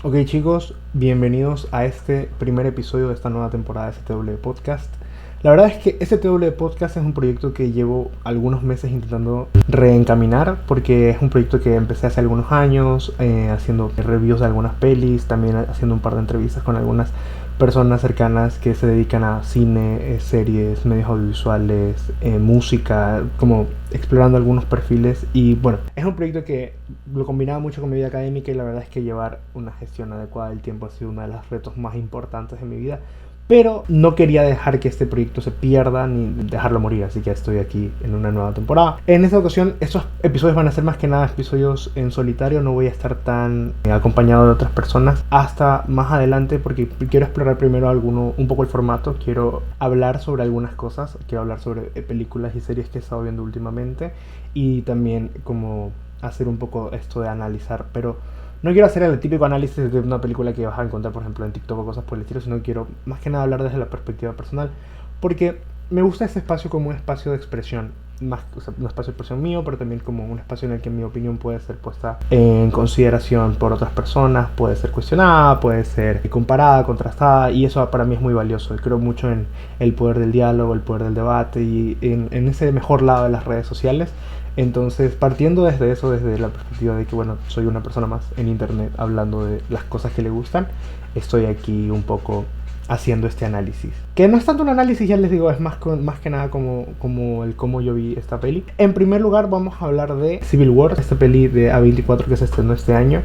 Ok chicos, bienvenidos a este primer episodio de esta nueva temporada de STW Podcast. La verdad es que STW Podcast es un proyecto que llevo algunos meses intentando reencaminar porque es un proyecto que empecé hace algunos años haciendo reviews de algunas pelis, también haciendo un par de entrevistas con algunas personas cercanas que se dedican a cine, series, medios audiovisuales, música, como explorando algunos perfiles. Y bueno, es un proyecto que lo combinaba mucho con mi vida académica y la verdad es que llevar una gestión adecuada del tiempo ha sido uno de los retos más importantes de mi vida. Pero no quería dejar que este proyecto se pierda ni dejarlo morir, así que estoy aquí en una nueva temporada. En esta ocasión, estos episodios van a ser más que nada episodios en solitario, no voy a estar tan acompañado de otras personas hasta más adelante porque quiero explorar primero un poco el formato, quiero hablar sobre algunas cosas, quiero hablar sobre películas y series que he estado viendo últimamente y también como hacer un poco esto de analizar, pero no quiero hacer el típico análisis de una película que vas a encontrar, por ejemplo, en TikTok o cosas por el estilo, sino quiero más que nada hablar desde la perspectiva personal, porque me gusta este espacio como un espacio de expresión, más, o sea, un espacio de expresión mío, pero también como un espacio en el que mi opinión puede ser puesta en consideración por otras personas, puede ser cuestionada, puede ser comparada, contrastada, y eso para mí es muy valioso. Creo mucho en el poder del diálogo, el poder del debate y en ese mejor lado de las redes sociales. Entonces, partiendo desde eso, desde la perspectiva de que, bueno, soy una persona más en internet hablando de las cosas que le gustan, estoy aquí un poco haciendo este análisis. Que no es tanto un análisis, ya les digo, es más que nada como el cómo yo vi esta peli. En primer lugar, vamos a hablar de Civil War, esta peli de A24 que se estrenó este año.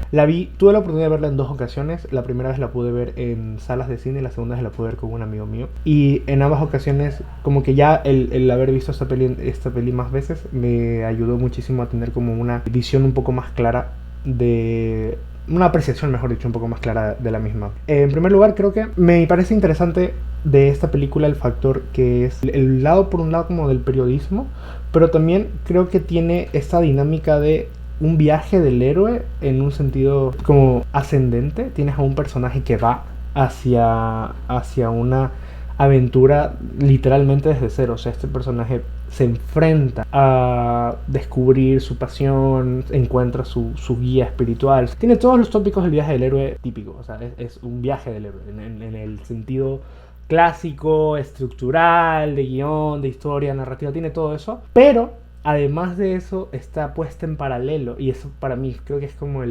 Tuve la oportunidad de verla en dos ocasiones. La primera vez la pude ver en salas de cine, la segunda vez la pude ver con un amigo mío. Y en ambas ocasiones, como que ya el haber visto esta peli más veces me ayudó muchísimo a tener como una visión un poco más clara de una apreciación, mejor dicho, un poco más clara de la misma. En primer lugar, creo que me parece interesante de esta película el factor que es el lado, por un lado, como del periodismo, pero también creo que tiene esta dinámica de un viaje del héroe en un sentido como ascendente. Tienes a un personaje que va hacia una aventura literalmente desde cero. O sea, este personaje se enfrenta a descubrir su pasión, encuentra su guía espiritual. Tiene todos los tópicos del viaje del héroe típico. O sea, es un viaje del héroe en el sentido clásico, estructural, de guión, de historia, narrativa. Tiene todo eso. Pero además de eso está puesta en paralelo. Y eso para mí creo que es como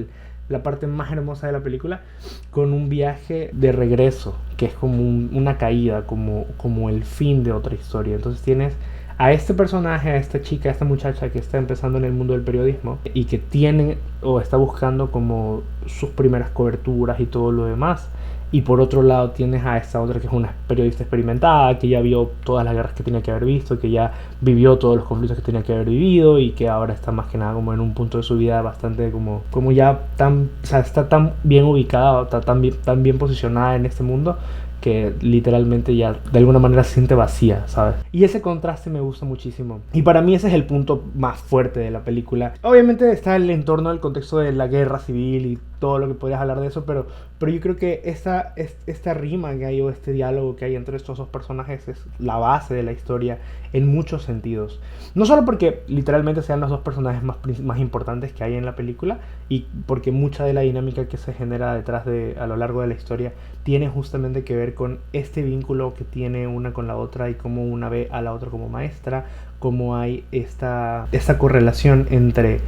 la parte más hermosa de la película, con un viaje de regreso, que es como una caída, como el fin de otra historia. Entonces tienes a este personaje, a esta chica, a esta muchacha que está empezando en el mundo del periodismo y que tiene o está buscando como sus primeras coberturas y todo lo demás. Y por otro lado tienes a esta otra que es una periodista experimentada, que ya vio todas las guerras que tenía que haber visto, que ya vivió todos los conflictos que tenía que haber vivido y que ahora está más que nada como en un punto de su vida bastante como ya tan, o sea, está tan bien ubicada, está tan bien posicionada en este mundo que literalmente ya de alguna manera se siente vacía, ¿sabes? Y ese contraste me gusta muchísimo. Y para mí ese es el punto más fuerte de la película. Obviamente está el entorno, el contexto de la guerra civil y todo lo que podrías hablar de eso, pero yo creo que esta rima que hay o este diálogo que hay entre estos dos personajes es la base de la historia en muchos sentidos. No solo porque literalmente sean los dos personajes más importantes que hay en la película y porque mucha de la dinámica que se genera detrás a lo largo de la historia tiene justamente que ver con este vínculo que tiene una con la otra y cómo una ve a la otra como maestra, cómo hay esta correlación entre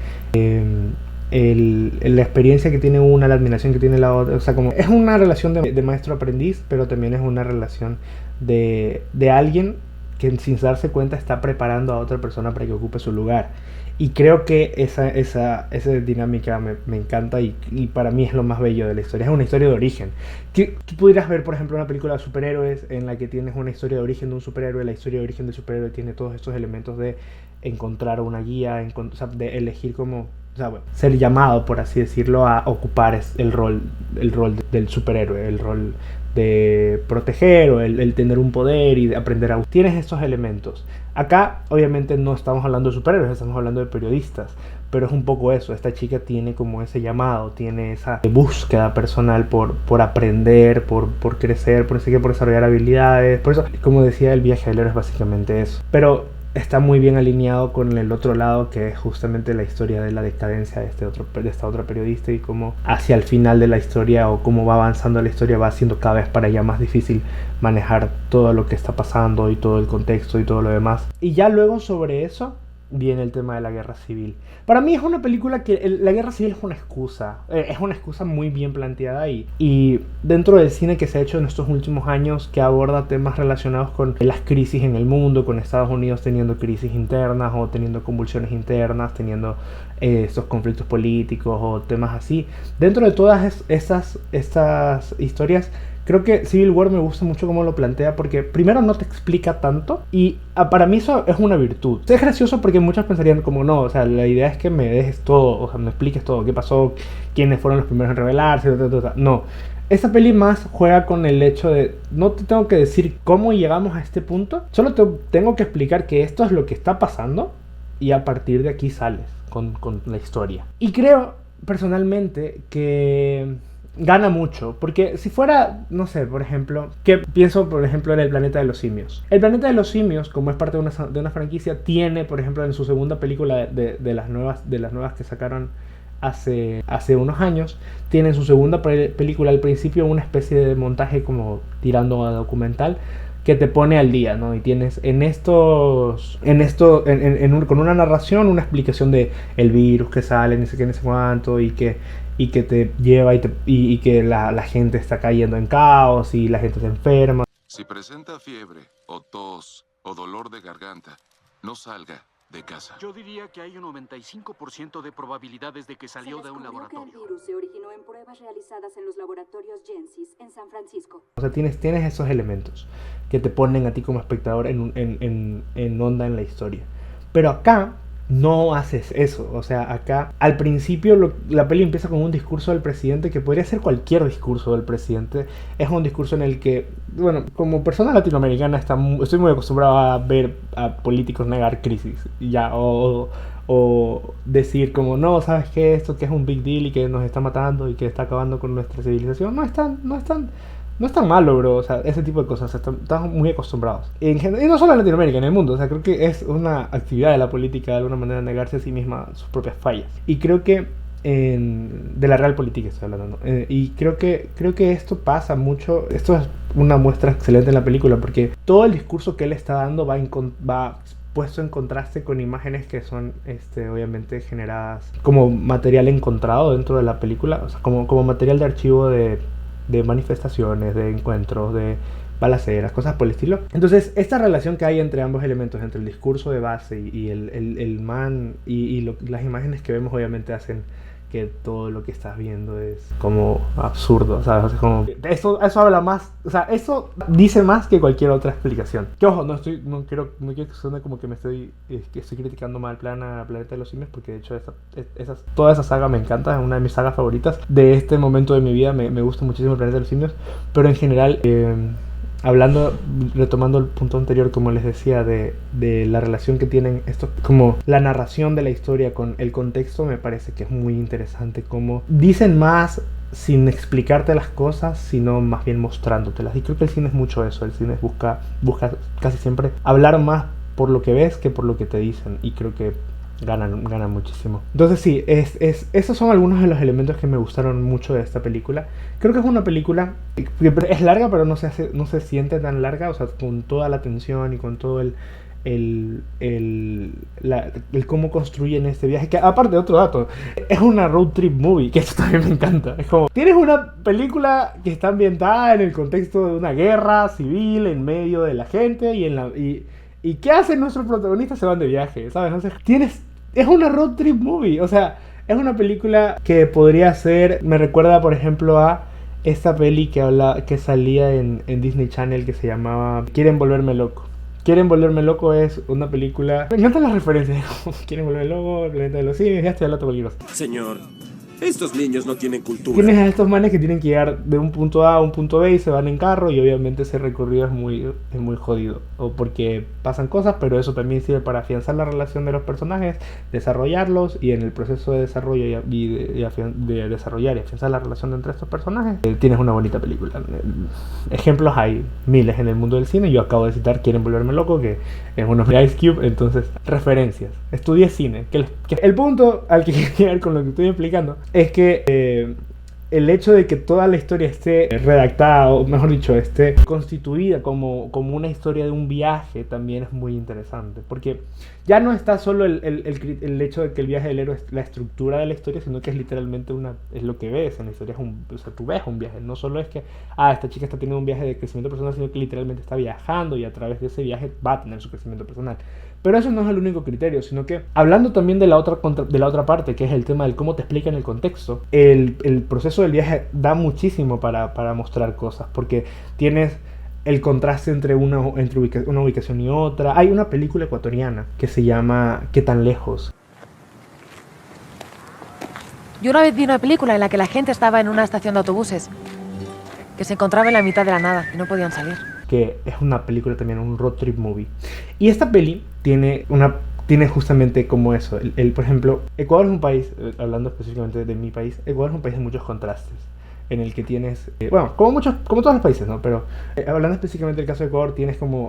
la experiencia que tiene una, la admiración que tiene la otra. O sea, como es una relación de maestro-aprendiz, pero también es una relación de alguien que sin darse cuenta está preparando a otra persona para que ocupe su lugar. Y creo que esa dinámica me encanta y para mí es lo más bello de la historia. Es una historia de origen. Tú pudieras ver, por ejemplo, una película de superhéroes en la que tienes una historia de origen de un superhéroe. La historia de origen del superhéroe tiene todos estos elementos de encontrar una guía, o sea, de elegir como, o sea, bueno, ser llamado, por así decirlo, a ocupar el rol del superhéroe, el rol de proteger o el tener un poder y de aprender a... Tienes estos elementos. Acá obviamente no estamos hablando de superhéroes, estamos hablando de periodistas, pero es un poco eso. Esta chica tiene como ese llamado, tiene esa búsqueda personal por aprender, por crecer, por desarrollar habilidades. Por eso, como decía, el viaje del héroe es básicamente eso. Pero está muy bien alineado con el otro lado, que es justamente la historia de la decadencia de esta otra periodista, y cómo hacia el final de la historia, o cómo va avanzando la historia, va siendo cada vez para ella más difícil manejar todo lo que está pasando y todo el contexto y todo lo demás. Y ya luego sobre eso viene el tema de la guerra civil. Para mí es una película que la guerra civil es una excusa muy bien planteada, y dentro del cine que se ha hecho en estos últimos años, que aborda temas relacionados con las crisis en el mundo, con Estados Unidos teniendo crisis internas o teniendo convulsiones internas, teniendo estos conflictos políticos o temas así. Dentro de todas estas historias, creo que Civil War me gusta mucho cómo lo plantea, porque primero no te explica tanto, y para mí eso es una virtud. Es gracioso porque muchos pensarían como no, o sea, la idea es que me dejes todo, o sea, me expliques todo, qué pasó, quiénes fueron los primeros en rebelarse, no. Esta peli más juega con el hecho de no te tengo que decir cómo llegamos a este punto, solo te tengo que explicar que esto es lo que está pasando, y a partir de aquí sales con la historia. Y creo personalmente que gana mucho, porque si fuera, no sé, por ejemplo, que pienso por ejemplo en El planeta de los simios. El planeta de los simios, como es parte de una franquicia, tiene, por ejemplo, en su segunda película de las nuevas que sacaron hace unos años, tiene en su segunda película al principio una especie de montaje como tirando a documental, que te pone al día, ¿no? Y tienes con una narración, una explicación de el virus que sale, ni sé qué, ni sé cuánto, y que te lleva y que la gente está cayendo en caos y la gente se enferma. Si presenta fiebre o tos o dolor de garganta, no salga de casa. Yo diría que hay un 95% de probabilidades de que salió de un laboratorio. Que el virus se originó en pruebas realizadas en los laboratorios Gensis en San Francisco. O sea, tienes esos elementos que te ponen a ti como espectador en onda en la historia. Pero acá no haces eso. O sea, acá al principio la peli empieza con un discurso del presidente que podría ser cualquier discurso del presidente. Es un discurso en el que, bueno, como persona latinoamericana estoy muy acostumbrado a ver a políticos negar crisis ya, o decir como no, ¿sabes qué? Esto que es un big deal y que nos está matando y que está acabando con nuestra civilización no es tan malo, bro. O sea, ese tipo de cosas estamos muy acostumbrados. Y no solo en Latinoamérica, en el mundo. O sea, creo que es una actividad de la política de alguna manera negarse a sí misma sus propias fallas. Y creo que de la realpolitik estoy hablando, ¿no? Y creo que esto pasa mucho. Esto es una muestra excelente en la película, porque todo el discurso que él está dando va puesto en contraste con imágenes que son obviamente generadas como material encontrado dentro de la película, o sea, como material de archivo de manifestaciones, de encuentros, de balaceras, cosas por el estilo. Entonces, esta relación que hay entre ambos elementos, entre el discurso de base y el man y las imágenes que vemos, obviamente hacen que todo lo que estás viendo es como absurdo, ¿sabes? O sea, como eso habla más, o sea, eso dice más que cualquier otra explicación. Que ojo, no quiero que suene como que que estoy criticando mal a Planeta de los Simios, porque de hecho toda esa saga me encanta, es una de mis sagas favoritas de este momento de mi vida. Me gusta muchísimo Planeta de los Simios, pero en general, retomando el punto anterior, como les decía, de la relación que tienen esto, como la narración de la historia con el contexto, me parece que es muy interesante, como dicen más sin explicarte las cosas, sino más bien mostrándotelas. Y creo que el cine es mucho eso. El cine busca casi siempre hablar más por lo que ves que por lo que te dicen, y creo que ganan muchísimo. Entonces sí, esos son algunos de los elementos que me gustaron mucho de esta película. Creo que es una película que es larga, pero no se siente tan larga, o sea, con toda la tensión y con todo el cómo construyen este viaje, que aparte de otro dato, es una road trip movie, que esto también me encanta. Es como, tienes una película que está ambientada en el contexto de una guerra civil en medio de la gente, y ¿qué hacen nuestros protagonistas? Se van de viaje, ¿sabes? O sea, es una road trip movie, o sea, es una película que podría ser, me recuerda por ejemplo a esta peli que salía en Disney Channel, que se llamaba Quieren volverme loco. Quieren volverme loco es una película... Me encantan las referencias. Quieren volverme loco, El planeta de los simios, ya estoy hablando cualquier cosa. Señor, Estos niños no tienen cultura. Tienes a estos manes que tienen que llegar de un punto A a un punto B y se van en carro, y obviamente ese recorrido es muy jodido. O porque pasan cosas, pero eso también sirve para afianzar la relación de los personajes, desarrollarlos, y en el proceso de desarrollo de desarrollar y afianzar la relación entre estos personajes, tienes una bonita película. Ejemplos hay miles en el mundo del cine. Yo acabo de citar Quieren volverme loco, que es uno de Ice Cube. Entonces, referencias. Estudié cine. Que el punto al que quiero llegar con lo que estoy explicando es que el hecho de que toda la historia esté redactada, o mejor dicho, esté constituida como una historia de un viaje, también es muy interesante. Porque ya no está solo el hecho de que el viaje del héroe es la estructura de la historia, sino que es literalmente es lo que ves en la historia. O sea, tú ves un viaje. No solo es que, esta chica está teniendo un viaje de crecimiento personal, sino que literalmente está viajando, y a través de ese viaje va a tener su crecimiento personal. Pero eso no es el único criterio, sino que, hablando también de la otra parte, que es el tema del cómo te explican el contexto, el proceso del viaje da muchísimo para mostrar cosas, porque tienes el contraste entre una ubicación y otra. Hay una película ecuatoriana que se llama ¿Qué tan lejos? Yo una vez vi una película en la que la gente estaba en una estación de autobuses, que se encontraba en la mitad de la nada y no podían salir. Que es una película también, un road trip movie. Y esta peli tiene justamente como eso. Por ejemplo, Ecuador es un país, hablando específicamente de mi país, Ecuador es un país de muchos contrastes, en el que tienes, como todos los países, ¿no? Pero hablando específicamente del caso de Ecuador,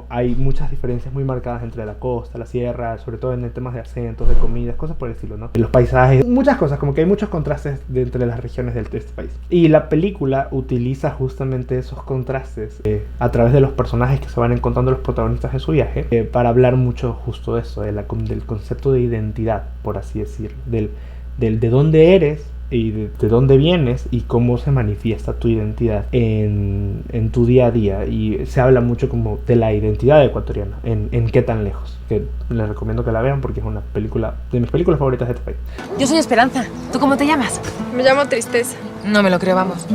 hay muchas diferencias muy marcadas entre la costa, la sierra, sobre todo en el temas de acentos, de comidas, cosas por el estilo, ¿no? Los paisajes, muchas cosas, como que hay muchos contrastes entre las regiones de este país. Y la película utiliza justamente esos contrastes a través de los personajes que se van encontrando los protagonistas de su viaje, para hablar mucho justo de eso, del concepto de identidad, por así decirlo, de dónde eres y de dónde vienes, y cómo se manifiesta tu identidad en tu día a día. Y se habla mucho como de la identidad ecuatoriana en Qué tan lejos, que les recomiendo que la vean porque es una película de mis películas favoritas de este país. Yo soy Esperanza. ¿Tú cómo te llamas? Me llamo Tristeza. No me lo creo, vamos.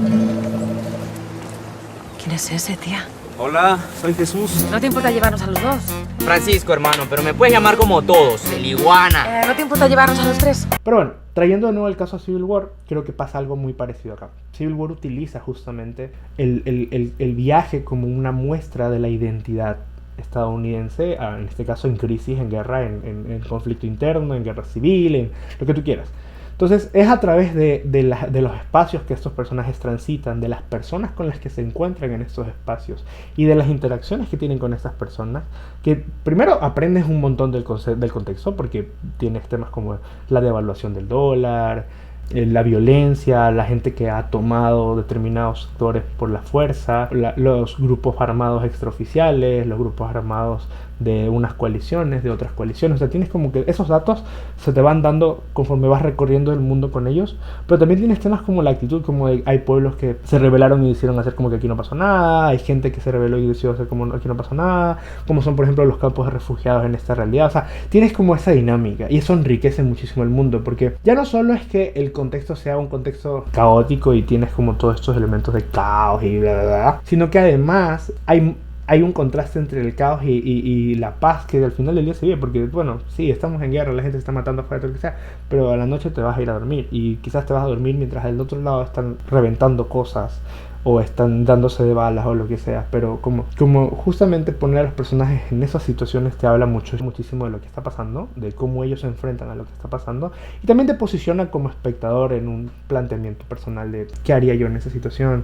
¿Quién es ese, tía? Hola, soy Jesús. ¿No te importa llevarnos a los dos? Francisco, hermano, pero me puedes llamar como todos, el iguana. ¿No te importa llevarnos a los tres? Pero bueno, trayendo de nuevo el caso a Civil War, creo que pasa algo muy parecido acá. Civil War utiliza justamente el viaje como una muestra de la identidad estadounidense, en este caso en crisis, en guerra, en conflicto interno, en guerra civil, en lo que tú quieras. Entonces es a través de los espacios que estos personajes transitan, de las personas con las que se encuentran en estos espacios y de las interacciones que tienen con estas personas, que primero aprendes un montón del contexto, porque tienes temas como la devaluación del dólar, la violencia, la gente que ha tomado determinados sectores por la fuerza, los grupos armados extraoficiales, los grupos armados de unas coaliciones, de otras coaliciones. O sea, tienes como que esos datos se te van dando conforme vas recorriendo el mundo con ellos. Pero también tienes temas como la actitud, como hay pueblos que se rebelaron y decidieron hacer como que aquí no pasó nada, hay gente que se rebeló y decidió hacer como aquí no pasó nada, como son por ejemplo los campos de refugiados en esta realidad. O sea, tienes como esa dinámica, y eso enriquece muchísimo el mundo, porque ya no solo es que el contexto sea un contexto caótico y tienes como todos estos elementos de caos y bla bla bla, sino que además hay un contraste entre el caos y la paz que al final del día se vive, porque bueno, sí, estamos en guerra, la gente se está matando afuera, lo que sea, pero a la noche te vas a ir a dormir, y quizás te vas a dormir mientras del otro lado están reventando cosas o están dándose de balas o lo que sea. Pero como justamente poner a los personajes en esas situaciones te habla muchísimo de lo que está pasando, de cómo ellos se enfrentan a lo que está pasando, y también te posiciona como espectador en un planteamiento personal de qué haría yo en esa situación.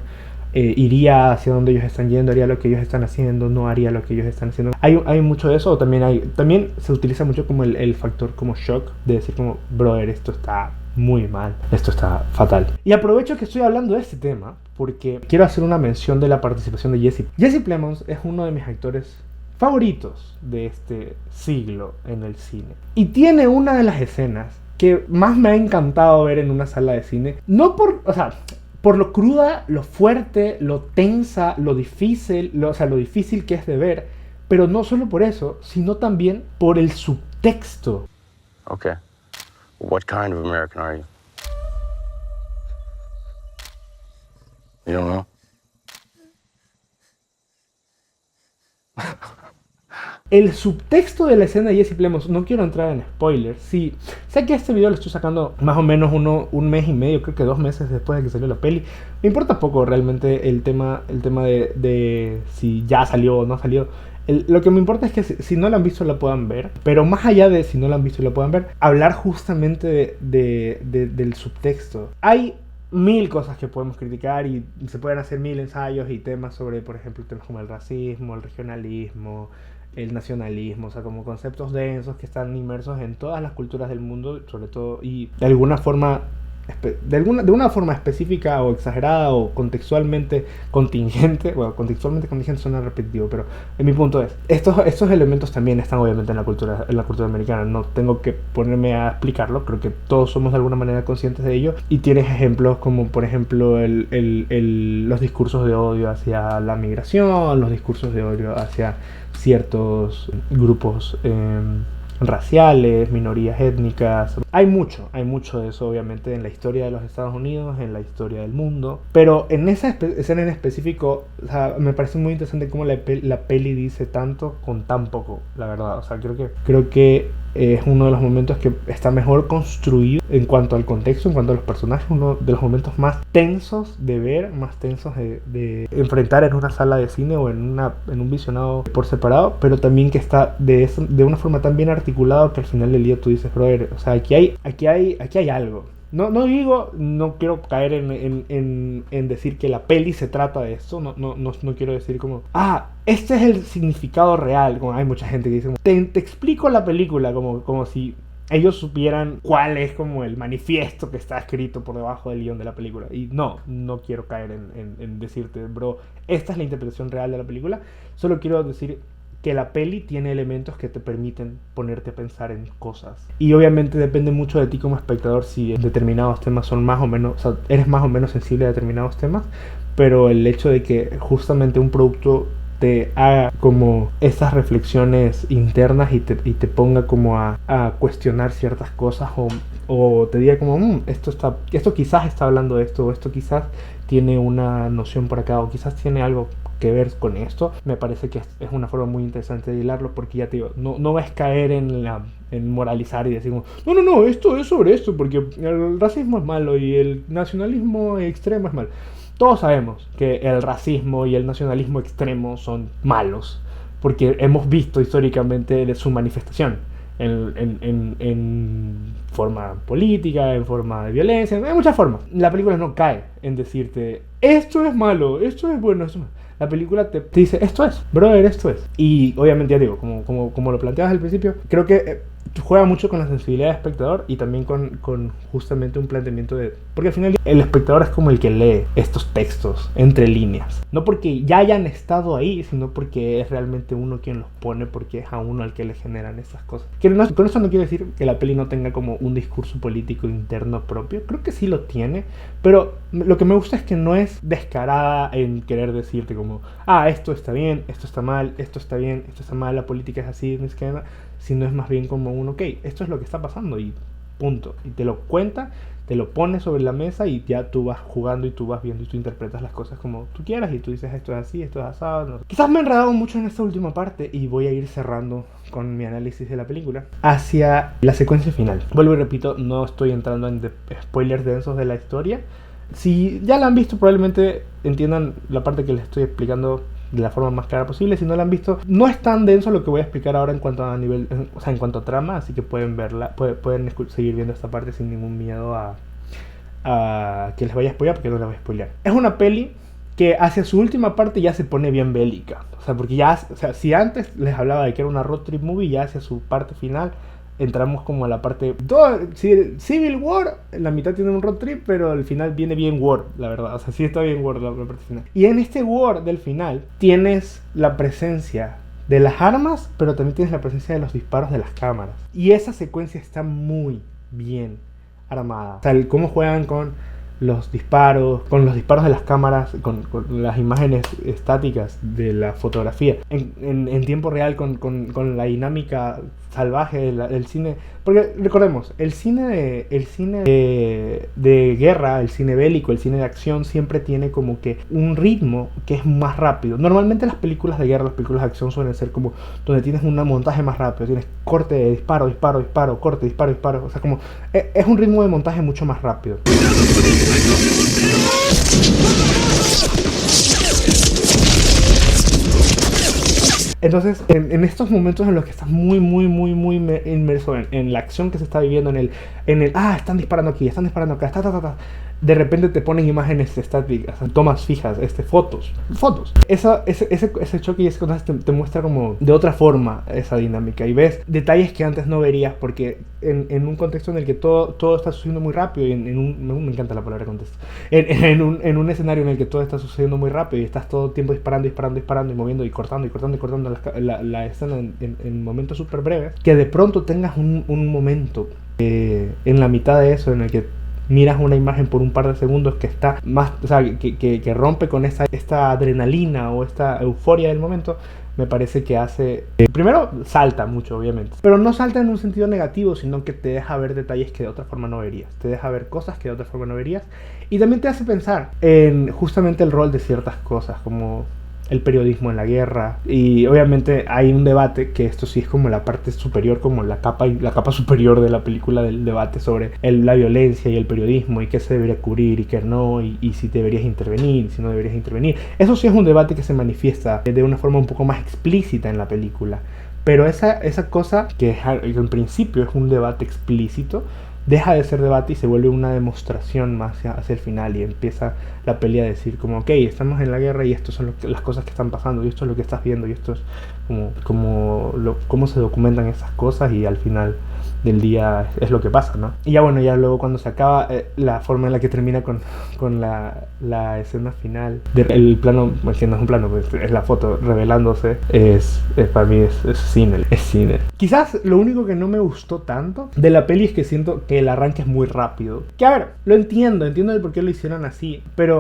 Iría hacia donde ellos están yendo, haría lo que ellos están haciendo, no haría lo que ellos están haciendo. Hay mucho de eso. O también se utiliza mucho como el factor como shock, de decir como, brother, esto está muy mal, esto está fatal. Y aprovecho que estoy hablando de este tema porque quiero hacer una mención de la participación de Jesse. Jesse Plemons es uno de mis actores favoritos de este siglo en el cine, y tiene una de las escenas que más me ha encantado ver en una sala de cine. No por lo cruda, lo fuerte, lo tensa, lo difícil que es de ver, pero no solo por eso, sino también por el subtexto. Okay. What kind of American are you? You don't know? el subtexto de la escena de Jesse Plemons, no quiero entrar en spoilers, sí, sé que este video lo estoy sacando más o menos un mes y medio, creo que 2 meses después de que salió la peli. Me importa poco realmente el tema de si ya salió o no salió. Lo que me importa es que si no la han visto la puedan ver, pero más allá de si no la han visto y la puedan ver, hablar justamente del subtexto. Hay 1000 cosas que podemos criticar y se pueden hacer 1000 ensayos y temas sobre, por ejemplo, temas como el racismo, el regionalismo, el nacionalismo, o sea, como conceptos densos que están inmersos en todas las culturas del mundo, sobre todo, y de alguna forma de una forma específica o exagerada o contextualmente contingente. Bueno, contextualmente contingente suena repetitivo, pero en mi punto es, estos elementos también están obviamente en la cultura americana, no tengo que ponerme a explicarlo, creo que todos somos de alguna manera conscientes de ello, y tienes ejemplos como por ejemplo los discursos de odio hacia la migración, los discursos de odio hacia ciertos grupos raciales, minorías étnicas. Hay mucho de eso obviamente en la historia de los Estados Unidos, en la historia del mundo, pero en esa escena en específico, o sea, me parece muy interesante cómo la peli dice tanto con tan poco, la verdad. O sea, creo que es uno de los momentos que está mejor construido en cuanto al contexto, en cuanto a los personajes, uno de los momentos más tensos de ver, más tensos de enfrentar en una sala de cine o en un visionado por separado, pero también que está de una forma tan bien articulado que al final del día tú dices, brother, o sea, aquí hay algo. No quiero caer en decir que la peli se trata de esto. No quiero decir como, este es el significado real. Como hay mucha gente que dice, te explico la película como si ellos supieran cuál es como el manifiesto que está escrito por debajo del guión de la película. Y no quiero caer en decirte, bro, esta es la interpretación real de la película. Solo quiero decir que la peli tiene elementos que te permiten ponerte a pensar en cosas. Y obviamente depende mucho de ti como espectador si determinados temas son más o menos, o sea, eres más o menos sensible a determinados temas, pero el hecho de que justamente un producto te haga como esas reflexiones internas y te ponga como a cuestionar ciertas cosas o te diga como esto quizás está hablando de esto, o esto quizás tiene una noción por acá, o quizás tiene algo que ver con esto, me parece que es una forma muy interesante de hilarlo, porque ya te digo, no vas a caer en moralizar y decir no, esto es sobre esto, porque el racismo es malo y el nacionalismo extremo es malo. Todos sabemos que el racismo y el nacionalismo extremo son malos, porque hemos visto históricamente de su manifestación en forma política, en forma de violencia, hay muchas formas. La película no cae en decirte, esto es malo, esto es bueno, esto es malo. La película te dice, esto es, brother, esto es. Y obviamente ya digo, como lo planteabas al principio, creo que juega mucho con la sensibilidad del espectador y también con justamente un planteamiento porque al final el espectador es como el que lee estos textos entre líneas. No porque ya hayan estado ahí, sino porque es realmente uno quien los pone, porque es a uno al que le generan esas cosas. Con eso no quiero decir que la peli no tenga como un discurso político interno propio. Creo que sí lo tiene, pero lo que me gusta es que no es descarada en querer decirte como, esto está bien, esto está mal, esto está bien, esto está mal, la política es así, no es que nada, sino es más bien como esto es lo que está pasando y punto. Y te lo cuenta, te lo pone sobre la mesa y ya tú vas jugando y tú vas viendo y tú interpretas las cosas como tú quieras y tú dices, esto es así, esto es asado. No. Quizás me he enredado mucho en esta última parte y voy a ir cerrando con mi análisis de la película hacia la secuencia final. Vuelvo y repito, no estoy entrando en spoilers densos de la historia. Si ya la han visto, probablemente entiendan la parte que les estoy explicando de la forma más clara posible. Si no la han visto, no es tan denso lo que voy a explicar ahora en cuanto a nivel, o sea, en cuanto a trama, así que pueden verla, pueden seguir viendo esta parte sin ningún miedo a que les vaya a spoilear, porque no les voy a spoilear. Es una peli que hacia su última parte ya se pone bien bélica, o sea, porque ya, o sea, si antes les hablaba de que era una road trip movie, ya hacia su parte final entramos como a la parte Civil War, en la mitad tiene un road trip, pero al final viene bien War, la verdad, o sea, sí está bien War la parte final. Y en este War del final tienes la presencia de las armas, pero también tienes la presencia de los disparos de las cámaras. Y esa secuencia está muy bien armada. O sea, cómo juegan con los disparos, con los disparos de las cámaras, con las imágenes estáticas de la fotografía, en tiempo real, con la dinámica salvaje del cine. Porque recordemos, el cine de guerra, el cine bélico, el cine de acción siempre tiene como que un ritmo que es más rápido. Normalmente las películas de guerra, las películas de acción suelen ser como donde tienes un montaje más rápido, tienes corte de disparo, corte, disparo, o sea, como es un ritmo de montaje mucho más rápido. Entonces, en estos momentos en los que estás muy inmerso en la acción que se está viviendo, en el están disparando aquí, están disparando acá, de repente te ponen imágenes estáticas, tomas fijas, fotos. Ese choque y ese contraste te muestra como de otra forma esa dinámica, y ves detalles que antes no verías, porque en un contexto en el que todo está sucediendo muy rápido, y me encanta la palabra contexto, en un escenario en el que todo está sucediendo muy rápido y estás todo el tiempo disparando y moviendo y cortando la escena en momentos súper breves, que de pronto tengas un momento en la mitad de eso en el que miras una imagen por un par de segundos que está más, o sea, que rompe con esta adrenalina o esta euforia del momento. Me parece que hace... primero, salta mucho, obviamente. Pero no salta en un sentido negativo, sino que te deja ver detalles que de otra forma no verías. Te deja ver cosas que de otra forma no verías. Y también te hace pensar en justamente el rol de ciertas cosas, como el periodismo en la guerra. Y obviamente hay un debate, que esto sí es como la parte superior, como la capa superior de la película, del debate sobre la violencia y el periodismo, y qué se debería cubrir y qué no, y si deberías intervenir, si no deberías intervenir. Eso sí es un debate que se manifiesta de una forma un poco más explícita en la película. Pero esa cosa que en principio es un debate explícito, deja de ser debate y se vuelve una demostración más hacia el final, y empieza la pelea a decir como, ok, estamos en la guerra y estas son las cosas que están pasando, y esto es lo que estás viendo, y esto es cómo se documentan esas cosas, y al final del día es lo que pasa, ¿no? Y ya bueno, ya luego cuando se acaba, la forma en la que termina con la escena final, el plano, que no es un plano, pues es la foto revelándose, para mí es cine. Quizás lo único que no me gustó tanto de la peli es que siento que el arranque es muy rápido. Que a ver, lo entiendo el por qué lo hicieron así, pero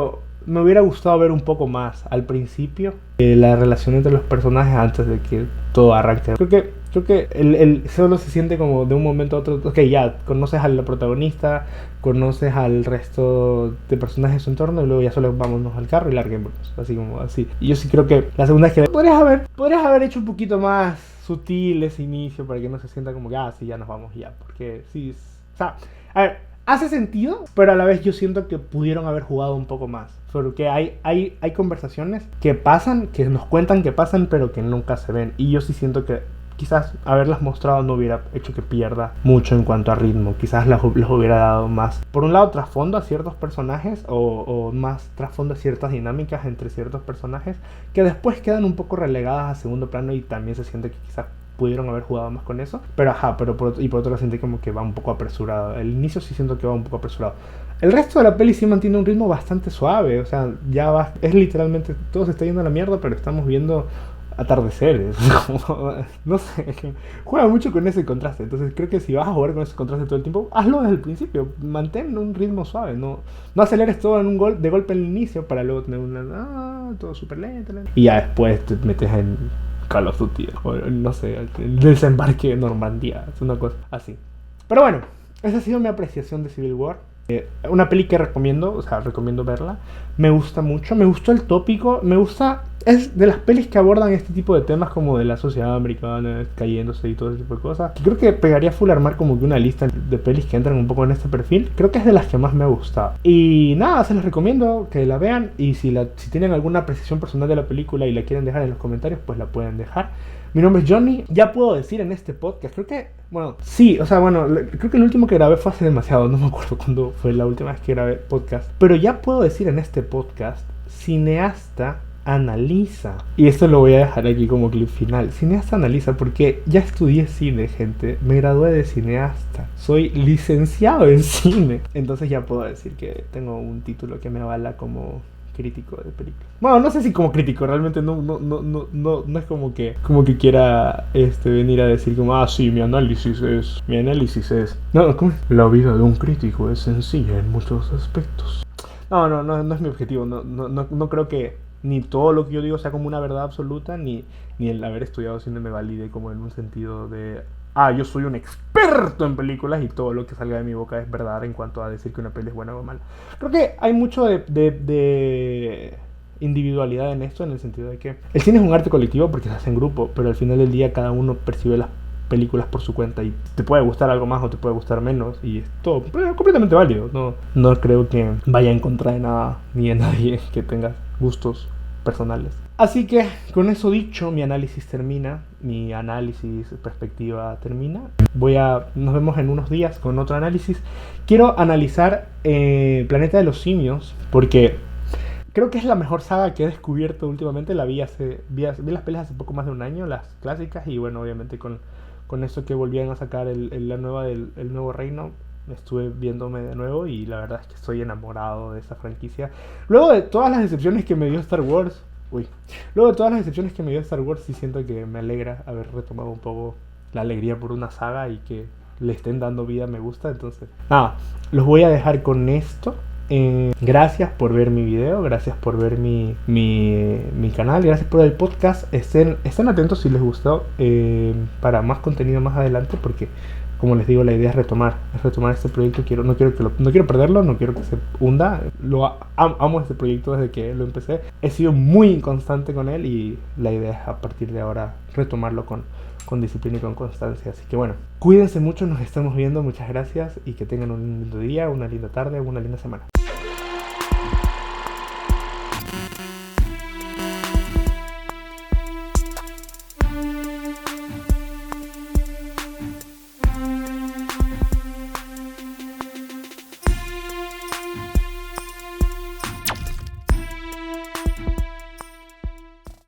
me hubiera gustado ver un poco más al principio la relación entre los personajes antes de que todo arranque. Creo que el solo se siente como de un momento a otro. Ok, ya conoces a la protagonista, conoces al resto de personajes de su entorno, y luego ya solo vámonos al carro y larguémonos, así. Y yo sí creo que la segunda es que podrías haber hecho un poquito más sutil ese inicio para que no se sienta como que sí, ya nos vamos ya, porque sí, o sea, a ver, hace sentido, pero a la vez yo siento que pudieron haber jugado un poco más, porque hay conversaciones que pasan, que nos cuentan que pasan, pero que nunca se ven, y yo sí siento que quizás haberlas mostrado no hubiera hecho que pierda mucho en cuanto a ritmo. Quizás les hubiera dado más, por un lado, trasfondo a ciertos personajes, o más trasfondo a ciertas dinámicas entre ciertos personajes, que después quedan un poco relegadas a segundo plano, y también se siente que quizás pudieron haber jugado más con eso. Pero por otro lado siento como que va un poco apresurado. El inicio sí siento que va un poco apresurado. El resto de la peli sí mantiene un ritmo bastante suave. O sea, es literalmente, todo se está yendo a la mierda, pero estamos viendo atardeceres. No sé, juega mucho con ese contraste. Entonces creo que si vas a jugar con ese contraste todo el tiempo, hazlo desde el principio, mantén un ritmo suave, no aceleres todo de golpe en el inicio para luego tener todo súper lento, y ya después te metes en Call of Duty, o no sé, el desembarque de Normandía, es una cosa así. Pero bueno, esa ha sido mi apreciación de Civil War. Una peli que recomiendo verla. Me gusta mucho, me gustó el tópico, es de las pelis que abordan este tipo de temas, como de la sociedad americana cayéndose y todo ese tipo de cosas. Creo que pegaría full armar como que una lista de pelis que entran un poco en este perfil. Creo que es de las que más me ha gustado. Y nada, se les recomiendo que la vean, y si tienen alguna apreciación personal de la película y la quieren dejar en los comentarios, pues la pueden dejar. Mi nombre es Johnny, ya puedo decir en este podcast, creo que el último que grabé fue hace demasiado, no me acuerdo cuándo fue la última vez que grabé podcast, pero ya puedo decir en este podcast, cineasta analiza. Y esto lo voy a dejar aquí como clip final. Cineasta analiza, porque ya estudié cine, gente, me gradué de cineasta, soy licenciado en cine, entonces ya puedo decir que tengo un título que me avala como crítico de películas. Bueno, no sé si como crítico, realmente no es como que quiera venir a decir como, sí, mi análisis es. No, ¿cómo es? La vida de un crítico es sencilla en muchos aspectos. No es mi objetivo. No creo que ni todo lo que yo digo sea como una verdad absoluta, ni el haber estudiado cine me valide como en un sentido de, yo soy un experto en películas y todo lo que salga de mi boca es verdad en cuanto a decir que una peli es buena o mala. Creo que hay mucho de individualidad en esto, en el sentido de que el cine es un arte colectivo porque se hace en grupo, pero al final del día cada uno percibe las películas por su cuenta y te puede gustar algo más o te puede gustar menos y es todo completamente válido. No creo que vaya en contra de nada ni de nadie que tenga gustos personales. Así que con eso dicho, mi análisis termina, mi análisis perspectiva termina. Nos vemos en unos días con otro análisis. Quiero analizar Planeta de los Simios porque creo que es la mejor saga que he descubierto últimamente. Vi las pelis hace poco más de un año, las clásicas, y bueno, obviamente con eso que volvían a sacar el nuevo reino, estuve viéndome de nuevo y la verdad es que estoy enamorado de esa franquicia. Luego de todas las decepciones que me dio Star Wars, sí siento que me alegra haber retomado un poco la alegría por una saga y que le estén dando vida, me gusta. Entonces, los voy a dejar con esto. Gracias por ver mi video, gracias por ver mi canal, gracias por el podcast. Estén atentos si les gustó para más contenido más adelante, porque como les digo, la idea es retomar este proyecto. No quiero perderlo, no quiero que se hunda. Amo este proyecto desde que lo empecé. He sido muy inconstante con él y la idea es a partir de ahora retomarlo con disciplina y con constancia. Así que bueno, cuídense mucho, nos estamos viendo, muchas gracias y que tengan un lindo día, una linda tarde, una linda semana.